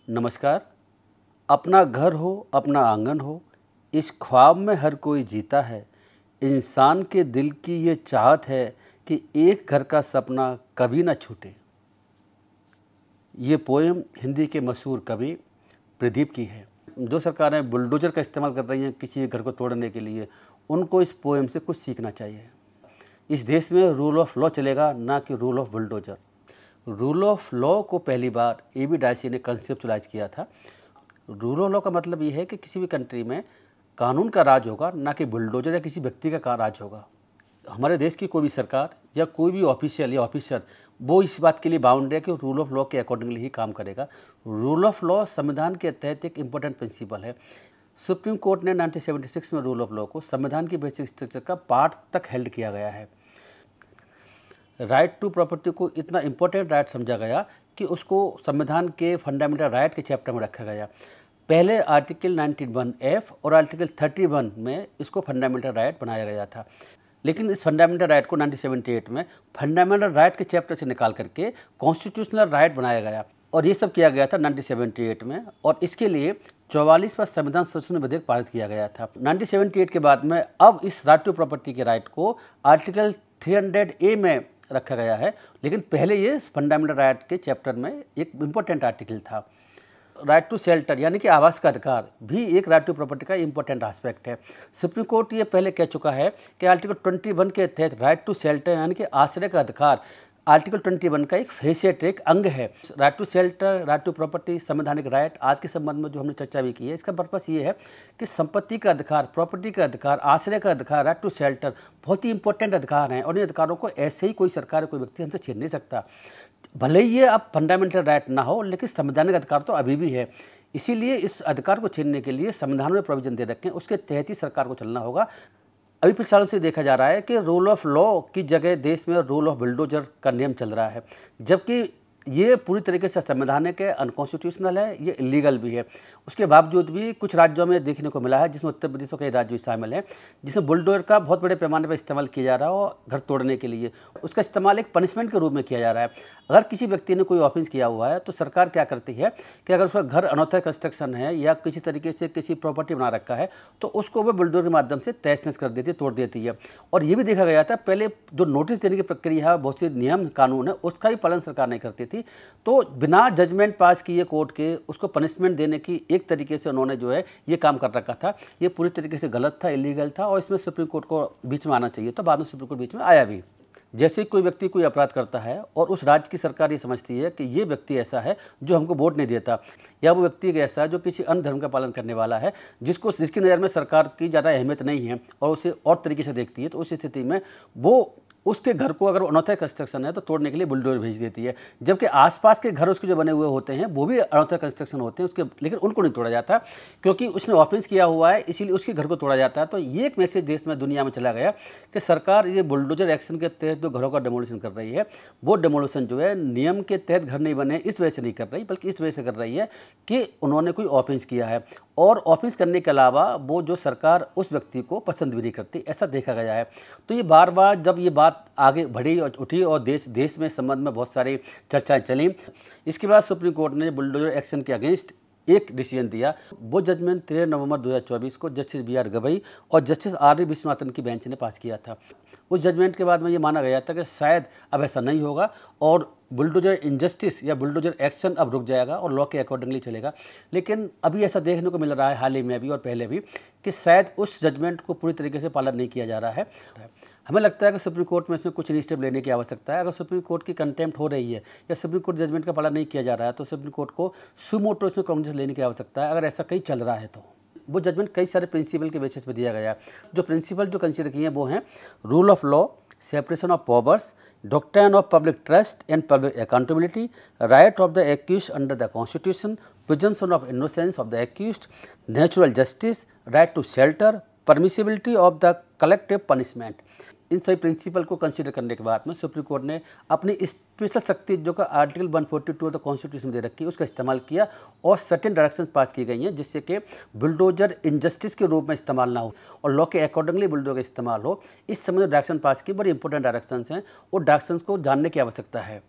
नमस्कार। अपना घर हो, अपना आंगन हो, इस ख्वाब में हर कोई जीता है। इंसान के दिल की ये चाहत है कि एक घर का सपना कभी ना छूटे। ये पोएम हिंदी के मशहूर कवि प्रदीप की है। जो सरकारें बुलडोज़र का इस्तेमाल कर रही हैं किसी घर को तोड़ने के लिए, उनको इस पोएम से कुछ सीखना चाहिए। इस देश में रूल ऑफ लॉ चलेगा, ना कि rule of bulldozer. Rule of law को पहली बार ए.बी. डायसी ने कंसेप्चुलाइज किया था। रूल ऑफ लॉ का मतलब ये है कि किसी भी कंट्री में कानून का राज होगा, ना कि बुलडोजर या किसी व्यक्ति का राज होगा। हमारे देश की कोई भी सरकार या कोई भी ऑफिशियल या ऑफिसर वो इस बात के लिए बाउंड है कि रूल ऑफ लॉ के अकॉर्डिंगली ही काम करेगा। रूल ऑफ लॉ संविधान के तहत एक इम्पोर्टेंट प्रिंसिपल है। सुप्रीम कोर्ट ने 1976 में रूल ऑफ लॉ को संविधान की बेसिक स्ट्रक्चर का पार्ट तक हेल्ड किया गया है। राइट टू प्रॉपर्टी को इतना इम्पोर्टेंट राइट समझा गया कि उसको संविधान के फंडामेंटल राइट के चैप्टर में रखा गया। पहले आर्टिकल 91F और आर्टिकल 31 में इसको फंडामेंटल राइट बनाया गया था, लेकिन इस फंडामेंटल राइट को 1978 में फंडामेंटल राइट के चैप्टर से निकाल करके कॉन्स्टिट्यूशनल राइट बनाया गया। और ये सब किया गया था 1978 में, और इसके लिए 44वां संविधान संशोधन विधेयक पारित किया गया था 1978 के बाद में। अब इस राइट टू प्रॉपर्टी के राइट को आर्टिकल 300A में रखा गया है, लेकिन पहले ये फंडामेंटल राइट के चैप्टर में एक इम्पोर्टेंट आर्टिकल था। राइट टू शेल्टर यानी कि आवास का अधिकार भी एक राइट टू प्रॉपर्टी का इम्पोर्टेंट एस्पेक्ट है। सुप्रीम कोर्ट ये पहले कह चुका है कि आर्टिकल 21 के तहत राइट टू शेल्टर यानी कि आश्रय का अधिकार आर्टिकल 21 का एक फेसिएट, एक अंग है। Right to shelter, right to property, संवैधानिक राइट, आज के संबंध में जो हमने चर्चा भी की है, इसका पर्पस ये है कि संपत्ति का अधिकार, प्रॉपर्टी का अधिकार, आश्रय का अधिकार, राइट टू शेल्टर बहुत ही इंपॉर्टेंट अधिकार हैं, और इन अधिकारों को ऐसे ही कोई सरकार, कोई व्यक्ति हमसे छीन नहीं सकता। भले ही ये अब फंडामेंटल राइट ना हो, लेकिन संवैधानिक अधिकार तो अभी भी है। इसीलिए इस अधिकार को छीनने के लिए संविधान में प्रोविजन दे रखे हैं, उसके तहत ही सरकार को चलना होगा। अभी पिछले सालों से देखा जा रहा है कि रूल ऑफ लॉ की जगह देश में रूल ऑफ बुलडोजर का नियम चल रहा है, जबकि ये पूरी तरीके से संवैधानिक है, अनकॉन्स्टिट्यूशनल है, ये इलीगल भी है। उसके बावजूद भी कुछ राज्यों में देखने को मिला है, जिसमें उत्तर प्रदेश के राज्य भी शामिल हैं, जिसमें बुलडोजर का बहुत बड़े पैमाने पर इस्तेमाल किया जा रहा है और घर तोड़ने के लिए उसका इस्तेमाल एक पनिशमेंट के रूप में किया जा रहा है। अगर किसी व्यक्ति ने कोई ऑफेंस किया हुआ है तो सरकार क्या करती है कि अगर उसका घर अनऑथराइज्ड कंस्ट्रक्शन है या किसी तरीके से किसी प्रॉपर्टी बना रखा है तो उसको वो बुलडोजर के माध्यम से तहस नहस कर देती है, तोड़ देती है। और ये भी देखा गया था पहले जो नोटिस देने की प्रक्रिया है, बहुत से नियम कानून है, उसका भी पालन सरकार नहीं करती थी। तो बिना जजमेंट पास किए कोर्ट के उसको पनिशमेंट देने की एक तरीके से उन्होंने जो है ये काम कर रखा था। ये पूरी तरीके से गलत था, इलीगल था, और इसमें सुप्रीम कोर्ट को बीच में आना चाहिए। तो बाद में सुप्रीम कोर्ट बीच में आया भी। जैसे कोई व्यक्ति कोई अपराध करता है और उस राज्य की सरकार ये समझती है कि ये व्यक्ति ऐसा है जो हमको वोट नहीं देता, या वो व्यक्ति ऐसा है जो किसी अन्य धर्म का पालन करने वाला है, जिसकी नज़र में सरकार की ज़्यादा अहमियत नहीं है और उसे और तरीके से देखती है, तो उस स्थिति में वो उसके घर को अगर अनऑथराइज्ड कंस्ट्रक्शन है तो तोड़ने के लिए बुलडोजर भेज देती है। जबकि आसपास के घर उसके जो बने हुए होते हैं वो भी अनऑथराइज्ड कंस्ट्रक्शन होते हैं उसके, लेकिन उनको नहीं तोड़ा जाता क्योंकि उसने ऑफेंस किया हुआ है, इसीलिए उसके घर को तोड़ा जाता है। तो ये एक मैसेज देश में, दुनिया में चला गया कि सरकार ये बुलडोजर एक्शन के तहत जो घरों का डेमोलिशन कर रही है, वो डेमोलिशन जो है नियम के तहत घर नहीं बने इस वजह से नहीं कर रही, बल्कि इस वजह से कर रही है कि उन्होंने कोई ऑफेंस किया है, और ऑफेंस करने के अलावा वो जो सरकार उस व्यक्ति को पसंद भी नहीं करती, ऐसा देखा गया है। तो ये बार बार जब ये बात आगे बढ़ी और उठी और देश में संबंध में बहुत सारी चर्चाएं चली, इसके बाद सुप्रीम कोर्ट ने बुलडोजर एक्शन के अगेंस्ट एक डिसीजन दिया। वो जजमेंट 13 नवंबर 2024 को जस्टिस बी आर गवई और जस्टिस आर वी विश्वनाथन की बेंच ने पास किया था। उस जजमेंट के बाद में ये माना गया था कि शायद अब ऐसा नहीं होगा और बुलडोजर इनजस्टिस या बुलडोजर एक्शन अब रुक जाएगा और लॉ के अकॉर्डिंगली चलेगा। लेकिन अभी ऐसा देखने को मिल रहा है, हाल ही में भी और पहले भी, कि शायद उस जजमेंट को पूरी तरीके से पालन नहीं किया जा रहा है। हमें लगता है कि सुप्रीम कोर्ट में इसमें कुछ स्टेप लेने की आवश्यकता है। अगर सुप्रीम कोर्ट की कंटेम्प्ट हो रही है या सुप्रीम कोर्ट जजमेंट का पालन नहीं किया जा रहा है तो सुप्रीम कोर्ट को सुमोटो इसमें कॉग्निजेंस लेने की आवश्यकता है। अगर ऐसा कहीं चल रहा है तो वो जजमेंट कई सारे प्रिंसिपल के बेसिस पर दिया गया है। जो प्रिंसिपल जो कंसिडर किए हैं वो हैं rule of law, separation of powers, doctrine of public trust and public accountability, right of the accused under the Constitution, presumption of innocence of the accused, natural justice, right to shelter, permissibility of the collective punishment। इन सभी principal को consider करने के बाद में supreme court ने अपनी special शक्ति जो का आर्टिकल 142 ऑफ द कॉन्स्टिट्यूशन दे रखी है उसका इस्तेमाल किया और सर्टेन डायरेक्शंस पास की गई हैं जिससे कि बुलडोजर इनजस्टिस के रूप में इस्तेमाल ना हो और लॉ के अकॉर्डिंगली बुलडोजर का इस्तेमाल हो। इस समय जो डायरेक्शन पास की बड़ी इंपॉर्टेंट डायरेक्शंस हैं, वो डायरेक्शंस को जानने की आवश्यकता है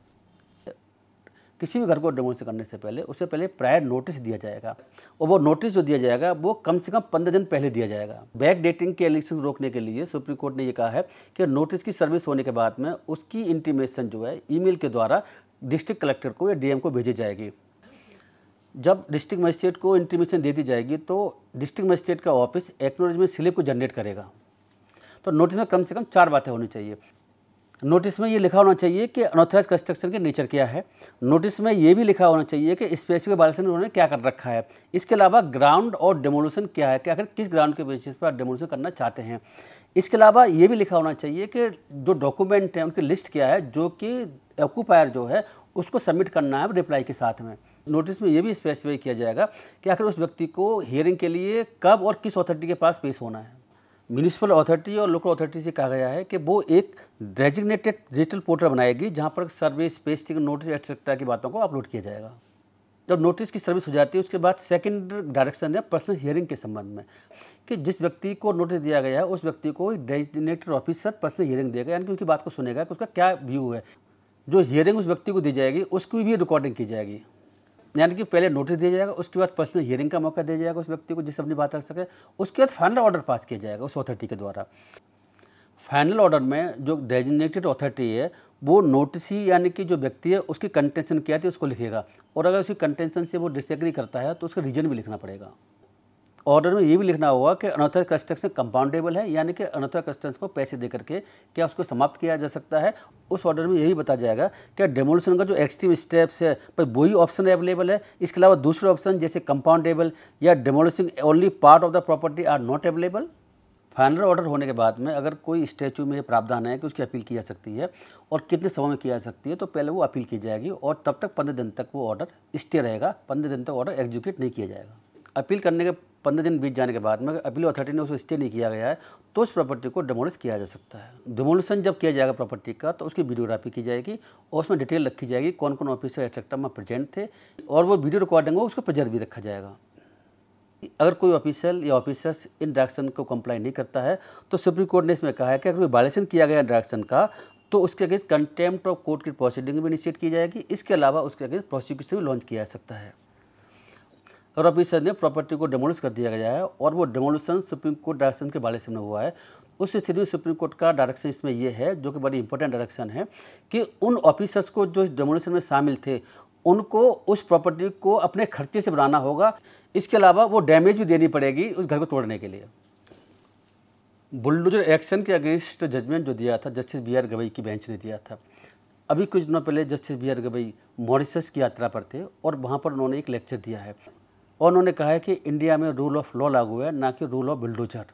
किसी भी घर को डेमोलिश करने से पहले उससे पहले प्रायर नोटिस दिया जाएगा, और वो नोटिस जो दिया जाएगा वो कम से कम 15 दिन पहले दिया जाएगा। बैक डेटिंग के एलिगेशन रोकने के लिए सुप्रीम कोर्ट ने ये कहा है कि नोटिस की सर्विस होने के बाद में उसकी इंटीमेशन जो है ईमेल के द्वारा डिस्ट्रिक्ट कलेक्टर को या डीएम को भेजी जाएगी। जब डिस्ट्रिक्ट मजिस्ट्रेट को इंटीमेशन दे दी जाएगी तो डिस्ट्रिक्ट मजिस्ट्रेट का ऑफिस एक्नॉलेजमेंट स्लिप को जनरेट करेगा। तो नोटिस में कम से कम 4 बातें होनी चाहिए। नोटिस में ये लिखा होना चाहिए कि अनऑथराइज कंस्ट्रक्शन के नेचर क्या है। नोटिस में ये भी लिखा होना चाहिए कि स्पेसिफिक वायलेशन उन्होंने क्या कर रखा है। इसके अलावा ग्राउंड और डेमोलिशन क्या है, कि आखिर किस ग्राउंड के बेसिस पर डेमोलिशन करना चाहते हैं। इसके अलावा ये भी लिखा होना चाहिए कि जो डॉक्यूमेंट है उनकी लिस्ट क्या है जो कि ऑक्यूपायर जो है उसको सबमिट करना है रिप्लाई के साथ में। नोटिस में ये भी स्पेसिफाई किया जाएगा कि आखिर उस व्यक्ति को हियरिंग के लिए कब और किस अथॉरिटी के पास पेश होना है। म्यूनिसिपल अथॉरिटी और लोकल अथॉरिटी से कहा गया है कि वो एक डेजिग्नेटेड डिजिटल पोर्टल बनाएगी जहां पर सर्वे, स्पेसिंग, नोटिस एक्सेट्रा की बातों को अपलोड किया जाएगा। जब नोटिस की सर्विस हो जाती है उसके बाद सेकंड डायरेक्शन है पर्सनल हियरिंग के संबंध में, कि जिस व्यक्ति को नोटिस दिया गया है उस व्यक्ति को डेजिग्नेटेड ऑफिसर पर्सनल हियरिंग देगा, यानी कि उसकी बात को सुनेगा कि उसका क्या व्यू है। जो हियरिंग उस व्यक्ति को दी जाएगी उसकी भी रिकॉर्डिंग की जाएगी, यानी कि पहले नोटिस दिया जाएगा, उसके बाद पर्सनल हियरिंग का मौका दिया जाएगा उस व्यक्ति को जिससे अपनी बात रख सके, उसके बाद फाइनल ऑर्डर पास किया जाएगा उस अथॉरिटी के द्वारा। फाइनल ऑर्डर में जो डेजिग्नेटेड अथॉरिटी है वो नोटिस ही यानी कि जो व्यक्ति है उसकी कंटेंशन क्या थी उसको लिखेगा, और अगर उसकी कंटेंशन से वो डिसएग्री करता है तो उसका रीजन भी लिखना पड़ेगा। ऑर्डर में ये भी लिखना होगा कि अनऑथराइज्ड कंस्ट्रक्शन कंपाउंडेबल है, यानी कि अनऑथराइज्ड कंस्ट्रक्शन को पैसे दे करके क्या उसको समाप्त किया जा सकता है। उस ऑर्डर में यही बताया जाएगा कि डेमोलिशन का जो एक्सट्रीम स्टेप्स है पर वही ऑप्शन अवेलेबल है, इसके अलावा दूसरे ऑप्शन जैसे कंपाउंडेबल या demolishing only part of the property are not available. Final order होने के बाद में अगर कोई स्टैच्यू में प्रावधान है कि उसकी अपील की जा सकती है और कितने समय में की जा सकती है, तो पहले वो अपील की जाएगी और तब तक 15 दिन तक वो ऑर्डर स्टे रहेगा। 15 दिन तक ऑर्डर एग्जीक्यूट नहीं किया जाएगा। अपील करने के 15 दिन बीत जाने के बाद में अपील अथॉरिटी ने उसको स्टे नहीं किया गया है तो उस प्रॉपर्टी को डिमोलिश किया जा सकता है। डिमोलिशन जब किया जाएगा प्रॉपर्टी का तो उसकी वीडियोग्राफी की जाएगी और उसमें डिटेल रखी जाएगी कौन कौन ऑफिसर एक्सेट्रा में प्रेजेंट थे, और वो वीडियो रिकॉर्डिंग हो उसको प्रिजर्व भी रखा जाएगा। अगर कोई ऑफिसर या ऑफिसर्स इन डायरेक्शन को कंप्लाई नहीं करता है तो सुप्रीम कोर्ट ने इसमें कहा है कि अगर कोई वायलेशन किया गया डायरेक्शन का तो उसके अगेंस्ट कंटेम्प्ट ऑफ कोर्ट की प्रोसीडिंग भी इनिशिएट की जाएगी। इसके अलावा उसके अगेंस्ट प्रोसिक्यूशन भी लॉन्च किया जा सकता है। और ऑफिसर ने प्रॉपर्टी को डिमोलिश कर दिया गया है और वो डिमोलिशन सुप्रीम कोर्ट डायरेक्शन के वायलेशन में हुआ है, उस स्थिति में सुप्रीम कोर्ट का डायरेक्शन इसमें ये है जो कि बड़ी इंपॉर्टेंट डायरेक्शन है कि उन ऑफिसर्स को जो डिमोलिशन में शामिल थे उनको उस प्रॉपर्टी को अपने खर्चे से बनाना होगा। इसके अलावा वो डैमेज भी देनी पड़ेगी उस घर को तोड़ने के लिए। बुलडोजर एक्शन के अगेंस्ट जजमेंट जो दिया था जस्टिस बी.आर. गवई की बेंच ने दिया था। अभी कुछ दिनों पहले जस्टिस बी.आर. गवई मॉरिशस की यात्रा पर थे और वहाँ पर उन्होंने एक लेक्चर दिया है और उन्होंने कहा है कि इंडिया में रूल ऑफ लॉ लागू है, ना कि रूल ऑफ बुलडोजर।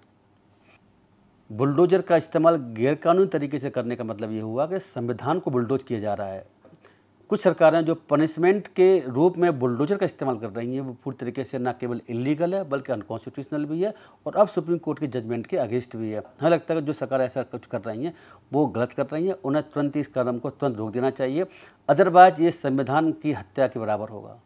बुलडोजर का इस्तेमाल गैरकानूनी तरीके से करने का मतलब ये हुआ कि संविधान को बुलडोज किया जा रहा है। कुछ सरकारें जो पनिशमेंट के रूप में बुलडोजर का इस्तेमाल कर रही हैं वो पूरी तरीके से ना केवल इलीगल है बल्कि अनकॉन्स्टिट्यूशनल भी है और अब सुप्रीम कोर्ट के जजमेंट के अगेंस्ट भी है। हमें लगता है कि जो सरकार ऐसा कुछ कर रही हैं वो गलत कर रही हैं, उन्हें तुरंत इस कदम को तुरंत रोक देना चाहिए, अदरवाइज ये संविधान की हत्या के बराबर होगा।